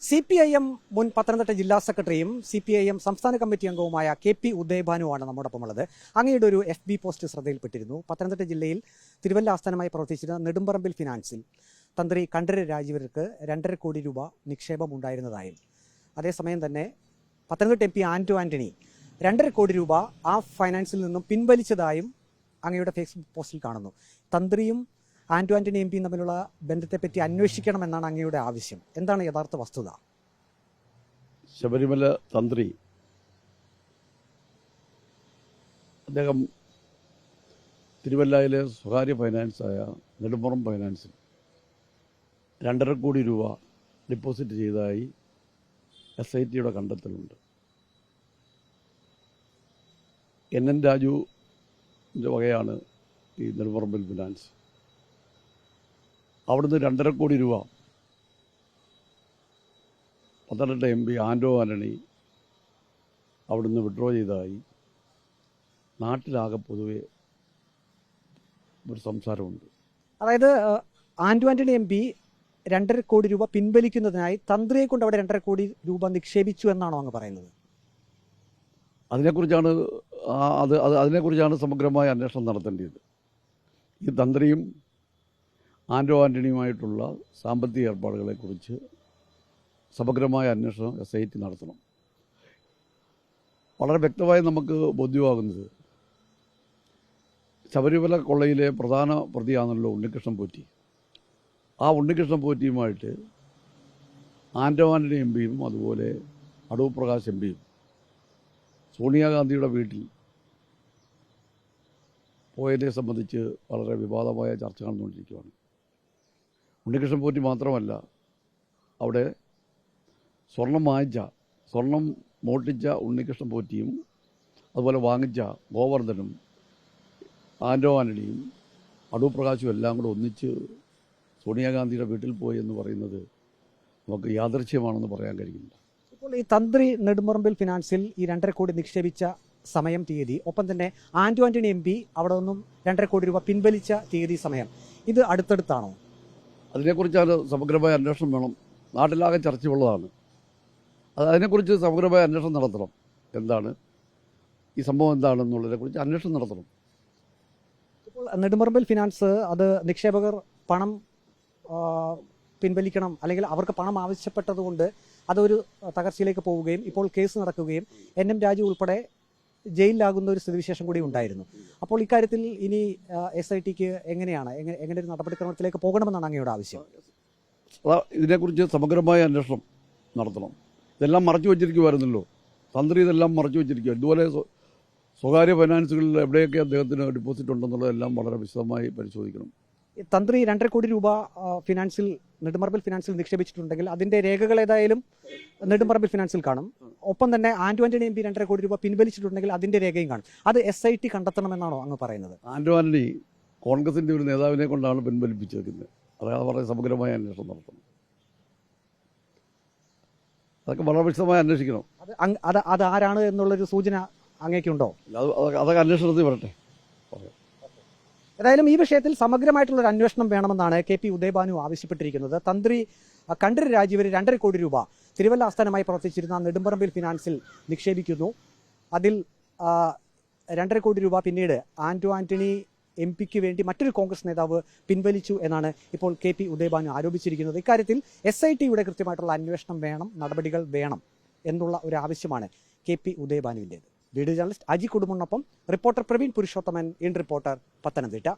CPIM മുൻ പത്തനംതിട്ട ജില്ലാ സെക്രട്ടറിയും CPIM സംസ്ഥാന കമ്മിറ്റി അംഗവുമായ KP ഉദയഭാനുവാണ് നമ്മോടൊപ്പമുള്ളത്. അങ്ങയുടെ ഒരു FB പോസ്റ്റ് ശ്രദ്ധയിൽപ്പെട്ടിരുന്നു. പത്തനംതിട്ട ജില്ലയിൽ തിരുവല്ല ആസ്ഥാനമായി പ്രവർത്തിച്ചിരുന്ന നെടുമ്പറമ്പിൽ ഫിനാൻസിൽ തന്ത്രി കണ്ഠരര് രാജീവർക്ക് 2.5 കോടി രൂപ നിക്ഷേപം ഉണ്ടായിരുന്നതായും അതേസമയം തന്നെ പത്തനംതിട്ട MP ആന്റണി 2.5 കോടി രൂപ ആ ഫൈനാൻസിൽ നിന്നും പിൻവലിച്ചതായും അങ്ങയുടെ ഫേസ്ബുക്ക് പോസ്റ്റിൽ കാണുന്നു. തന്ത്രിയും ആന്റണി MP തമ്മിലുള്ള ബന്ധത്തെപ്പറ്റി അന്വേഷിക്കണമെന്നാണ് അങ്ങയുടെ ആവശ്യം. എന്താണ് യഥാർത്ഥ വസ്തുത? ശബരിമല തന്ത്രി അദ്ദേഹം തിരുവല്ലയിലെ സ്വകാര്യ ഫൈനാൻസായ നെടുമ്പുറം ഫൈനാൻസിൽ 2.5 കോടി രൂപ ഡെപ്പോസിറ്റ് ചെയ്തതായി SITയുടെ കണ്ടെത്തലുണ്ട്. NN രാജുവിൻ്റെ വകയാണ് ഈ നെടുമ്പറമ്പിൽ ഫിനാൻസ്. അവിടുന്ന് 2.5 കോടി രൂപ പത്തനംതിട്ട MP ആന്റണി അവിടുന്ന് വിഡ്രോ ചെയ്തതായി നാട്ടിലാകെ പൊതുവെ ഒരു സംസാരമുണ്ട്. അതായത് ആന്റണി MP 2.5 കോടി രൂപ പിൻവലിക്കുന്നതിനായി തന്ത്രിയെ കൊണ്ട് അവിടെ 2.5 കോടി രൂപ നിക്ഷേപിച്ചു എന്നാണോ അങ്ങ് പറയുന്നത്? അതിനെക്കുറിച്ചാണ് സമഗ്രമായ അന്വേഷണം നടത്തേണ്ടത്. ഈ തന്ത്രിയും ആന്റണിയുമായിട്ടുള്ള സാമ്പത്തിക ഏർപ്പാടുകളെക്കുറിച്ച് സമഗ്രമായ അന്വേഷണം SIT നടത്തണം. വളരെ വ്യക്തമായി നമുക്ക് ബോധ്യമാകുന്നത് ശബരിമല കൊള്ളയിലെ പ്രധാന പ്രതിയാണല്ലോ ഉണ്ണികൃഷ്ണൻ പോറ്റി. ആ ഉണ്ണികൃഷ്ണൻ പോറ്റിയുമായിട്ട് ആന്റണി MPയും അതുപോലെ അടൂർ പ്രകാശ് MPയും സോണിയാഗാന്ധിയുടെ വീട്ടിൽ പോയതിനെ സംബന്ധിച്ച് വളരെ വിവാദമായ ചർച്ച നടന്നുകൊണ്ടിരിക്കുകയാണ്. ഉണ്ണികൃഷ്ണൻ പോറ്റി മാത്രമല്ല, അവിടെ സ്വർണം മോഷ്ടിച്ച ഉണ്ണികൃഷ്ണൻ പോറ്റിയും അതുപോലെ വാങ്ങിച്ച ഗോവർദ്ധനും ആന്റണിയും അടൂർ പ്രകാശും എല്ലാം കൂടെ ഒന്നിച്ച് സോണിയാഗാന്ധിയുടെ വീട്ടിൽ പോയി എന്ന് പറയുന്നത് നമുക്ക് യാദൃച്ഛ്യമാണെന്ന് പറയാൻ കഴിയില്ല. ഇപ്പോൾ ഈ തന്ത്രി നെടുമ്പറമ്പിൽ ഫിനാൻസിൽ ഈ 2.5 കോടി നിക്ഷേപിച്ച സമയം, തീയതി, ഒപ്പം തന്നെ ആന്റണി MP അവിടെ നിന്നും 2.5 കോടി രൂപ പിൻവലിച്ച തീയതി, സമയം, ഇത് അടുത്തടുത്താണോ? അതിനെക്കുറിച്ചാണ് സമഗ്രമായ അന്വേഷണം വേണം. നാട്ടിലാകെ ചർച്ചയുള്ളതാണ്. അതിനെക്കുറിച്ച് സമഗ്രമായ അന്വേഷണം നടത്തണം. എന്താണ് ഈ സംഭവം എന്താണെന്നുള്ളതിനെക്കുറിച്ച് അന്വേഷണം നടത്തണം. ഇപ്പോൾ നെടുമ്പറമ്പിൽ ഫിനാൻസ് അത് നിക്ഷേപകർ പണം പിൻവലിക്കണം, അല്ലെങ്കിൽ അവർക്ക് പണം ആവശ്യപ്പെട്ടതുകൊണ്ട് അതൊരു തകർച്ചയിലേക്ക് പോവുകയും ഇപ്പോൾ കേസ് നടക്കുകയും NM രാജു ഉൾപ്പെടെ ജയിലിലാകുന്ന ഒരു സ്ഥിതിവിശേഷം കൂടി ഉണ്ടായിരുന്നു. അപ്പോൾ ഇക്കാര്യത്തിൽ ഇനി SITക്ക് എങ്ങനെ ഒരു നടപടിക്രമത്തിലേക്ക് പോകണമെന്നാണ് അങ്ങയുടെ ആവശ്യം? ഇതിനെക്കുറിച്ച് സമഗ്രമായ അന്വേഷണം നടത്തണം. ഇതെല്ലാം മറച്ചു വച്ചിരിക്കുമായിരുന്നല്ലോ. തന്ത്രി ഇതെല്ലാം മറച്ചു വച്ചിരിക്കുക. ഇതുപോലെ സ്വകാര്യ ഫൈനാൻസുകളിൽ എവിടെയൊക്കെ അദ്ദേഹത്തിന് ഡെപ്പോസിറ്റ് ഉണ്ടെന്നുള്ളതെല്ലാം വളരെ വിശദമായി പരിശോധിക്കണം. തന്ത്രി 2.5 കോടി രൂപ നെടുമ്പറമ്പിൽ ഫിനാൻസിൽ നിക്ഷേപിച്ചിട്ടുണ്ടെങ്കിൽ അതിന്റെ രേഖകൾ ഏതായാലും നെടുമ്പറമ്പിൽ ഫിനാൻസിൽ കാണും. ഒപ്പം തന്നെ ആന്റണി MP 2.5 കോടി രൂപ പിൻവലിച്ചിട്ടുണ്ടെങ്കിൽ അതിന്റെ രേഖയും കാണും. അത് SIT കണ്ടെത്തണമെന്നാണോ അങ്ങ് പറയുന്നത്? ആന്റണി കോൺഗ്രസിന്റെ ഒരു നേതാവിനെ കൊണ്ടാണ് പിൻവലിപ്പിച്ചിരിക്കുന്നത്. അതായത് വളരെ സമഗ്രമായ അന്വേഷണം നടത്തണം. അതൊക്കെ വളരെ വിശദമായി അന്വേഷിക്കണം. അത് ആരാണ് എന്നുള്ളൊരു സൂചന അങ്ങേക്കുണ്ടോ? അതൊക്കെ അന്വേഷണത്തിൽ വരട്ടെ. ഏതായാലും ഈ വിഷയത്തിൽ സമഗ്രമായിട്ടുള്ളൊരു അന്വേഷണം വേണമെന്നാണ് KP ഉദയഭാനു ആവശ്യപ്പെട്ടിരിക്കുന്നത്. തന്ത്രി കണ്ഠരര് രാജീവര് 2.5 കോടി രൂപ തിരുവല്ല ആസ്ഥാനമായി പ്രവർത്തിച്ചിരുന്ന നെടുമ്പറമ്പിൽ ഫിനാൻസിൽ നിക്ഷേപിക്കുന്നു. അതിൽ 2.5 കോടി രൂപ പിന്നീട് ആന്റണി MPക്ക് വേണ്ടി മറ്റൊരു കോൺഗ്രസ് നേതാവ് പിൻവലിച്ചു എന്നാണ് ഇപ്പോൾ KP ഉദയഭാനു ആരോപിച്ചിരിക്കുന്നത്. ഇക്കാര്യത്തിൽ SITയുടെ കൃത്യമായിട്ടുള്ള അന്വേഷണം വേണം, നടപടികൾ വേണം എന്നുള്ള ഒരു ആവശ്യമാണ് KP ഉദയഭാനുവിൻ്റേത്. വീഡിയോ ജേർണലിസ്റ്റ് അജി കുടുംബനൊപ്പം reporter Praveen Purushothaman, in reporter, Pathanamthitta.